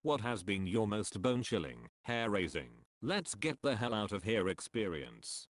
What has been your most bone-chilling, hair-raising, let's get the hell out of here experience?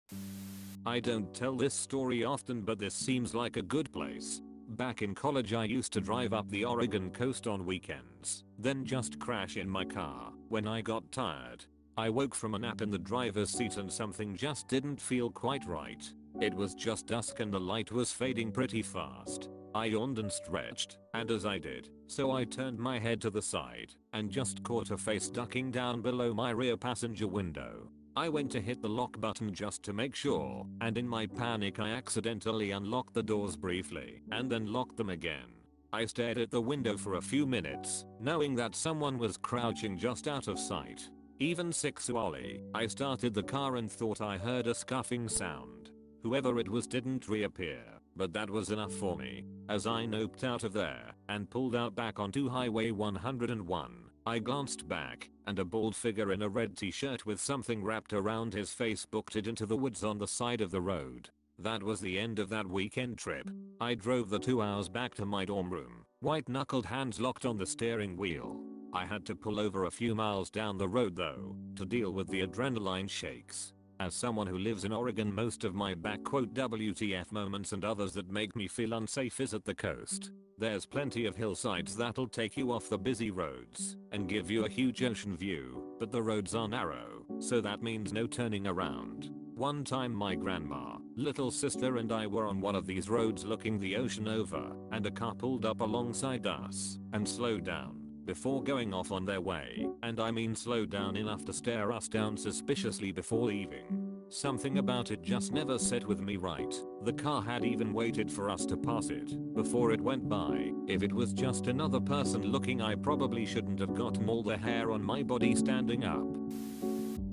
I don't tell this story often, but this seems like a good place. Back in college I used to drive up the Oregon coast on weekends, then just crash in my car when I got tired. I woke from a nap in the driver's seat and something just didn't feel quite right. It was just dusk and the light was fading pretty fast. I yawned and stretched, and as I did, so I turned my head to the side and just caught a face ducking down below my rear passenger window. I went to hit the lock button just to make sure, and in my panic I accidentally unlocked the doors briefly and then locked them again. I stared at the window for a few minutes, knowing that someone was crouching just out of sight. Even sexually, I started the car and thought I heard a scuffing sound. Whoever it was didn't reappear, but that was enough for me. As I noped out of there and pulled out back onto Highway 101, I glanced back, and a bald figure in a red t-shirt with something wrapped around his face booked it into the woods on the side of the road. That was the end of that weekend trip. I drove the 2 hours back to my dorm room, white-knuckled hands locked on the steering wheel. I had to pull over a few miles down the road though, to deal with the adrenaline shakes. As someone who lives in Oregon, most of my WTF moments and others that make me feel unsafe is at the coast. There's plenty of hillsides that'll take you off the busy roads and give you a huge ocean view, but the roads are narrow, so that means no turning around. One time my grandma, little sister and I were on one of these roads looking the ocean over, and a car pulled up alongside us and slowed down before going off on their way, and I mean slowed down enough to stare us down suspiciously before leaving. Something about it just never set with me right. The car had even waited for us to pass it before it went by. If it was just another person looking, I probably shouldn't have gotten all the hair on my body standing up.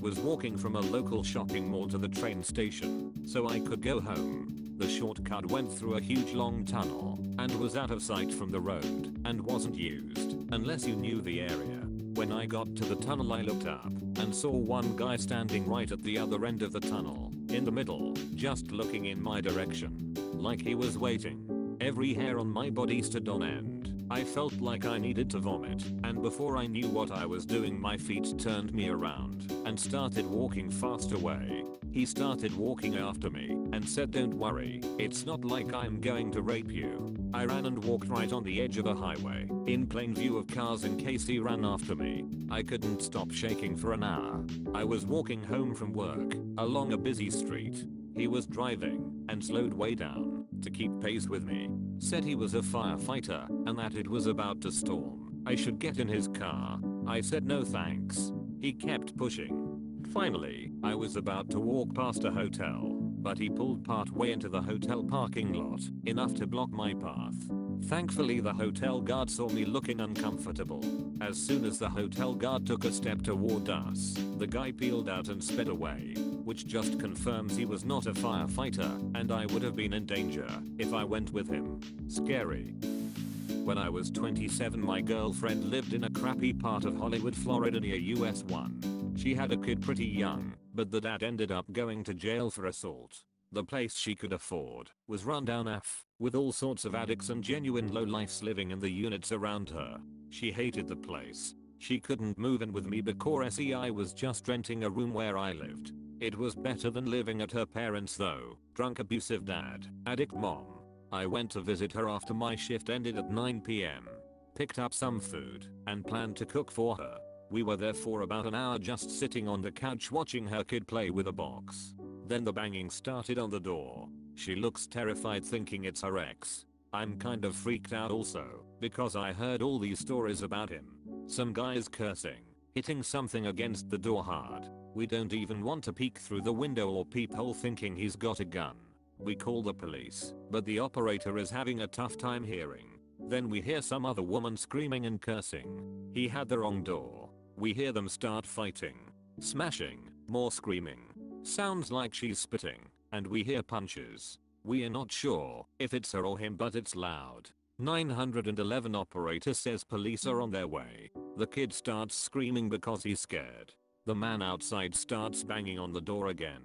Was walking from a local shopping mall to the train station so I could go home. The shortcut went through a huge long tunnel and was out of sight from the road and wasn't used unless you knew the area. When I got to the tunnel I looked up and saw one guy standing right at the other end of the tunnel, in the middle, just looking in my direction, like he was waiting. Every hair on my body stood on end. I felt like I needed to vomit, and before I knew what I was doing my feet turned me around and started walking fast away. He started walking after me and said, "Don't worry, it's not like I'm going to rape you." I ran and walked right on the edge of a highway, in plain view of cars in case he ran after me. I couldn't stop shaking for an hour. I was walking home from work, along a busy street. He was driving and slowed way down to keep pace with me. Said he was a firefighter and that it was about to storm. I should get in his car. I said no thanks. He kept pushing. Finally, I was about to walk past a hotel, but he pulled part way into the hotel parking lot, enough to block my path. Thankfully the hotel guard saw me looking uncomfortable. As soon as the hotel guard took a step toward us, the guy peeled out and sped away, which just confirms he was not a firefighter, and I would have been in danger if I went with him. Scary. When I was 27, my girlfriend lived in a crappy part of Hollywood, Florida near US 1. She had a kid pretty young, but the dad ended up going to jail for assault. The place she could afford was run down with all sorts of addicts and genuine lowlifes living in the units around her. She hated the place. She couldn't move in with me because I was just renting a room where I lived. It was better than living at her parents though. Drunk abusive dad, addict mom. I went to visit her after my shift ended at 9 PM. Picked up some food and planned to cook for her. We were there for about an hour just sitting on the couch watching her kid play with a box. Then the banging started on the door. She looks terrified thinking it's her ex. I'm kind of freaked out also because I heard all these stories about him. Some guys cursing, hitting something against the door hard. We don't even want to peek through the window or peephole thinking he's got a gun. We call the police, but the operator is having a tough time hearing. Then we hear some other woman screaming and cursing. He had the wrong door. We hear them start fighting, smashing, more screaming. Sounds like she's spitting, and we hear punches. We are not sure if it's her or him, but it's loud. 911 operator says police are on their way. The kid starts screaming because he's scared. The man outside starts banging on the door again.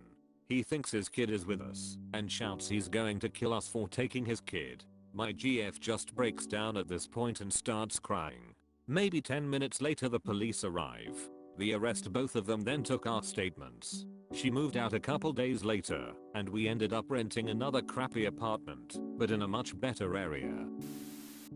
He thinks his kid is with us and shouts he's going to kill us for taking his kid. My GF just breaks down at this point and starts crying. Maybe 10 minutes later the police arrive. We arrest both of them, then took our statements. She moved out a couple days later, and we ended up renting another crappy apartment, but in a much better area.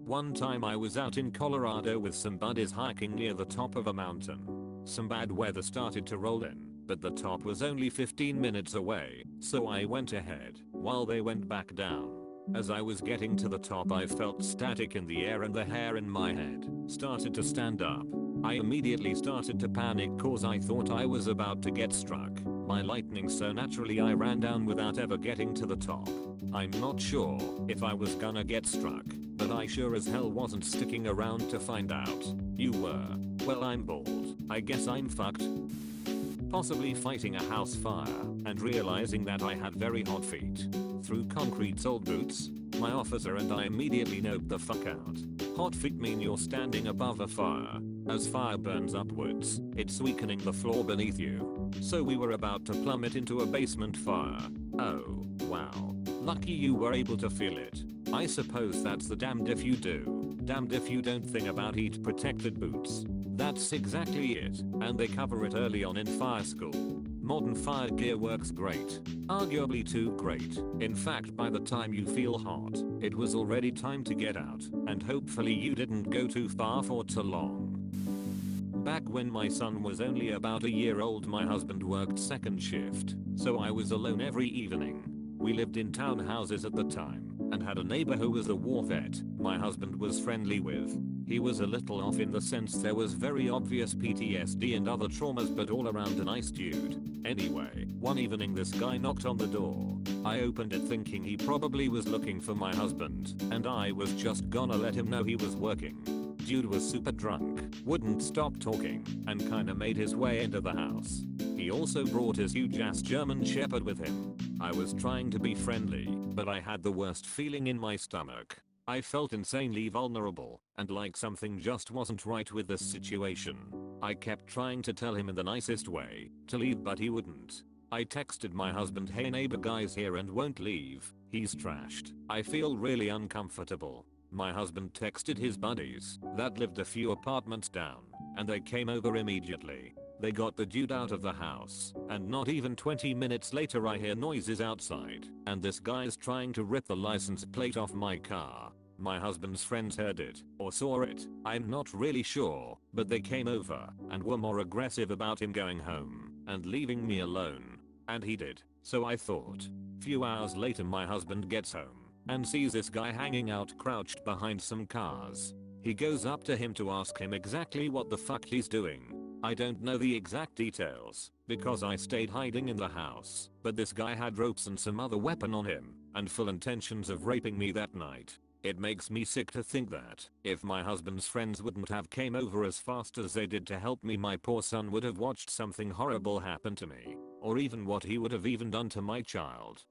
One time I was out in Colorado with some buddies hiking near the top of a mountain. Some bad weather started to roll in, but the top was only 15 minutes away, so I went ahead while they went back down. As I was getting to the top I felt static in the air and the hair in my head started to stand up. I immediately started to panic cause I thought I was about to get struck by lightning, so naturally I ran down without ever getting to the top. I'm not sure if I was gonna get struck, but I sure as hell wasn't sticking around to find out. You were. Well, I'm bald. I guess I'm fucked. Possibly fighting a house fire and realizing that I had very hot feet. Through concrete soled boots, my officer and I immediately noped the fuck out. Hot feet mean you're standing above a fire. As fire burns upwards, it's weakening the floor beneath you. So we were about to plummet into a basement fire. Oh, wow. Lucky you were able to feel it. I suppose that's the damned if you do, damned if you don't thing about heat protected boots. That's exactly it, and they cover it early on in fire school. Modern fire gear works great. Arguably too great. In fact, by the time you feel hot, it was already time to get out, and hopefully you didn't go too far for too long. Back when my son was only about a year old, my husband worked second shift, so I was alone every evening. We lived in townhouses at the time, and had a neighbor who was a war vet my husband was friendly with. He was a little off in the sense there was very obvious PTSD and other traumas, but all around a nice dude. Anyway, one evening this guy knocked on the door. I opened it thinking he probably was looking for my husband, and I was just gonna let him know he was working. Dude was super drunk, wouldn't stop talking, and kinda made his way into the house. He also brought his huge ass German Shepherd with him. I was trying to be friendly, but I had the worst feeling in my stomach. I felt insanely vulnerable, and like something just wasn't right with this situation. I kept trying to tell him in the nicest way to leave, but he wouldn't. I texted my husband, "Hey neighbor, guy's here and won't leave. He's trashed. I feel really uncomfortable." My husband texted his buddies that lived a few apartments down, and they came over immediately. They got the dude out of the house, and not even 20 minutes later I hear noises outside, and this guy's trying to rip the license plate off my car. My husband's friends heard it, or saw it, I'm not really sure, but they came over and were more aggressive about him going home and leaving me alone. And he did, so I thought. Few hours later my husband gets home and sees this guy hanging out crouched behind some cars. He goes up to him to ask him exactly what the fuck he's doing. I don't know the exact details, because I stayed hiding in the house, but this guy had ropes and some other weapon on him, and full intentions of raping me that night. It makes me sick to think that, if my husband's friends wouldn't have came over as fast as they did to help me, my poor son would have watched something horrible happen to me, or even what he would have even done to my child.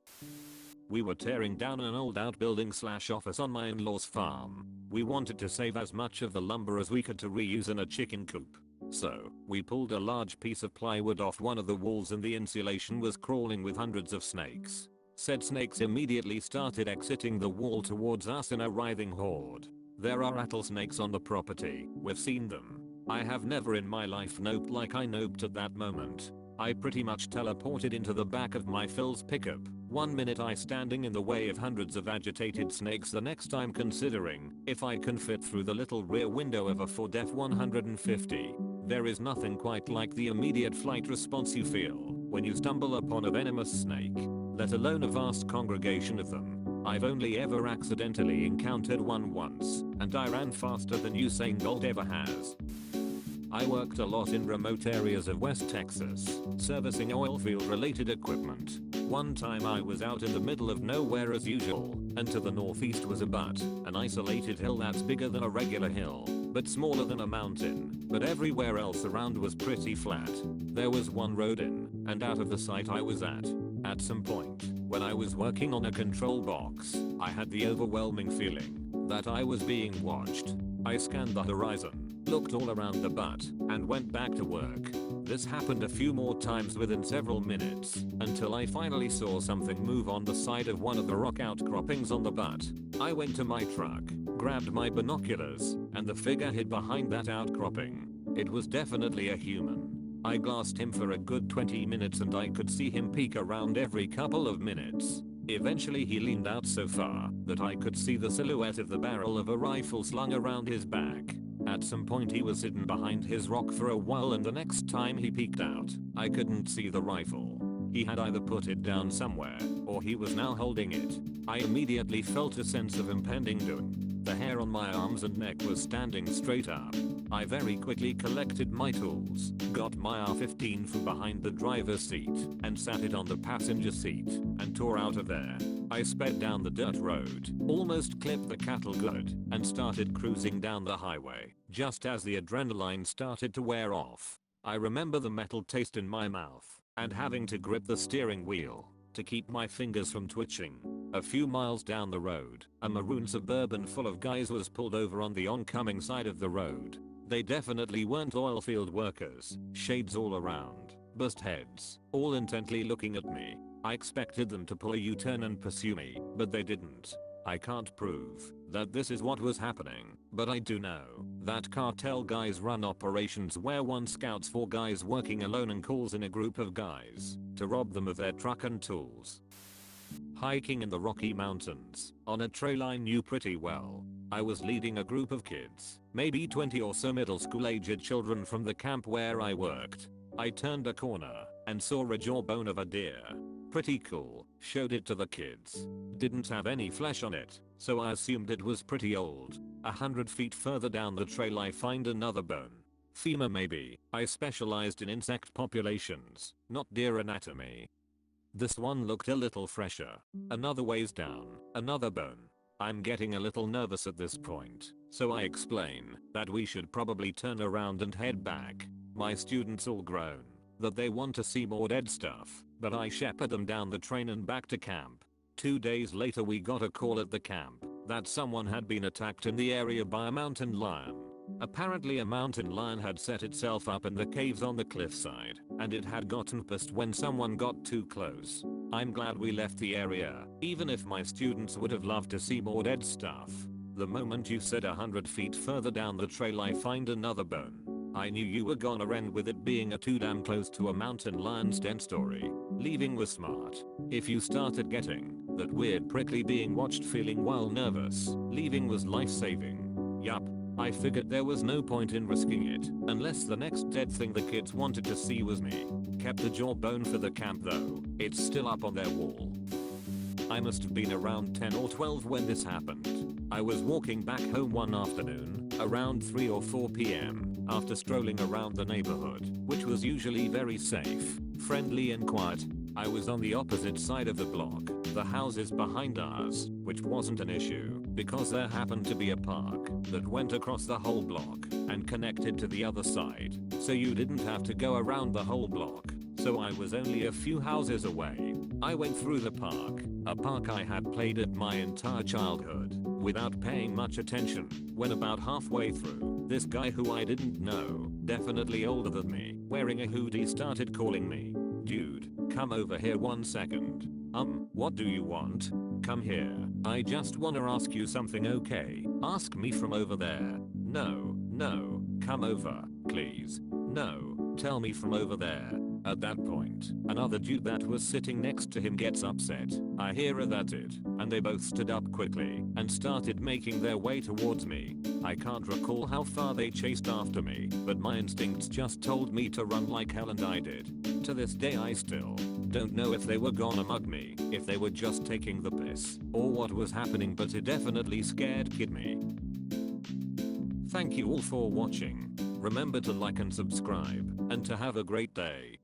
We were tearing down an old outbuilding / office on my in-laws' farm. We wanted to save as much of the lumber as we could to reuse in a chicken coop. So, we pulled a large piece of plywood off one of the walls and the insulation was crawling with hundreds of snakes. Said snakes immediately started exiting the wall towards us in a writhing horde. There are rattlesnakes on the property, we've seen them. I have never in my life noped like I noped at that moment. I pretty much teleported into the back of my Phil's pickup. One minute I standing in the way of hundreds of agitated snakes, the next I'm considering if I can fit through the little rear window of a Ford F-150. There is nothing quite like the immediate flight response you feel when you stumble upon a venomous snake, let alone a vast congregation of them. I've only ever accidentally encountered one once, and I ran faster than Usain Bolt ever has. I worked a lot in remote areas of West Texas, servicing oilfield related equipment. One time I was out in the middle of nowhere as usual, and to the northeast was a butte, an isolated hill that's bigger than a regular hill, but smaller than a mountain, but everywhere else around was pretty flat. There was one road in and out of the site I was at. At some point, when I was working on a control box, I had the overwhelming feeling that I was being watched. I scanned the horizon, looked all around the butte, and went back to work. This happened a few more times within several minutes, until I finally saw something move on the side of one of the rock outcroppings on the butte. I went to my truck, Grabbed my binoculars, and the figure hid behind that outcropping. It was definitely a human. I glassed him for a good 20 minutes and I could see him peek around every couple of minutes. Eventually he leaned out so far that I could see the silhouette of the barrel of a rifle slung around his back. At some point he was hidden behind his rock for a while, and the next time he peeked out, I couldn't see the rifle. He had either put it down somewhere, or he was now holding it. I immediately felt a sense of impending doom. The hair on my arms and neck was standing straight up. I very quickly collected my tools, got my R15 from behind the driver's seat, and sat it on the passenger seat, and tore out of there. I sped down the dirt road, almost clipped the cattle good, and started cruising down the highway. Just as the adrenaline started to wear off, I remember the metal taste in my mouth, and having to grip the steering wheel to keep my fingers from twitching. A few miles down the road, a maroon Suburban full of guys was pulled over on the oncoming side of the road. They definitely weren't oilfield workers, shades all around, bust heads, all intently looking at me. I expected them to pull a U-turn and pursue me, but they didn't. I can't prove that this is what was happening, but I do know that cartel guys run operations where one scouts for guys working alone and calls in a group of guys to rob them of their truck and tools. Hiking in the Rocky Mountains, on a trail I knew pretty well. I was leading a group of kids, maybe 20 or so middle school aged children from the camp where I worked. I turned a corner and saw a jawbone of a deer. Pretty cool, showed it to the kids. Didn't have any flesh on it, so I assumed it was pretty old. 100 feet further down the trail I find another bone. Femur maybe. I specialized in insect populations, not deer anatomy. This one looked a little fresher. Another ways down, another bone. I'm getting a little nervous at this point, so I explain that we should probably turn around and head back. My students all groan that they want to see more dead stuff, but I shepherd them down the train and back to camp. 2 days later we got a call at the camp that someone had been attacked in the area by a mountain lion. Apparently a mountain lion had set itself up in the caves on the cliffside, and it had gotten pissed when someone got too close. I'm glad we left the area, even if my students would have loved to see more dead stuff. The moment you said 100 feet further down the trail I find another bone, I knew you were gonna end with it being a too damn close to a mountain lion's den story. Leaving was smart. If you started getting that weird prickly being watched feeling while nervous, leaving was life-saving. Yup. I figured there was no point in risking it, unless the next dead thing the kids wanted to see was me. Kept the jawbone for the camp though, it's still up on their wall. I must have been around 10 or 12 when this happened. I was walking back home one afternoon, around 3 or 4 PM, after strolling around the neighborhood, which was usually very safe, friendly and quiet. I was on the opposite side of the block, the houses behind ours, which wasn't an issue, because there happened to be a park that went across the whole block and connected to the other side, so you didn't have to go around the whole block. So I was only a few houses away. I went through the park, a park I had played at my entire childhood, without paying much attention, when about halfway through, this guy who I didn't know, definitely older than me, wearing a hoodie started calling me. Dude, come over here 1 second. What do you want? Come here. I just wanna ask you something, okay? Ask me from over there. No, come over, please. No, tell me from over there. At that point, another dude that was sitting next to him gets upset. I hear a "that's it," and they both stood up quickly and started making their way towards me. I can't recall how far they chased after me, but my instincts just told me to run like hell and I did. To this day I still don't know if they were gonna mug me, if they were just taking the piss, or what was happening, but it definitely scared kid me. Thank you all for watching. Remember to like and subscribe, and to have a great day.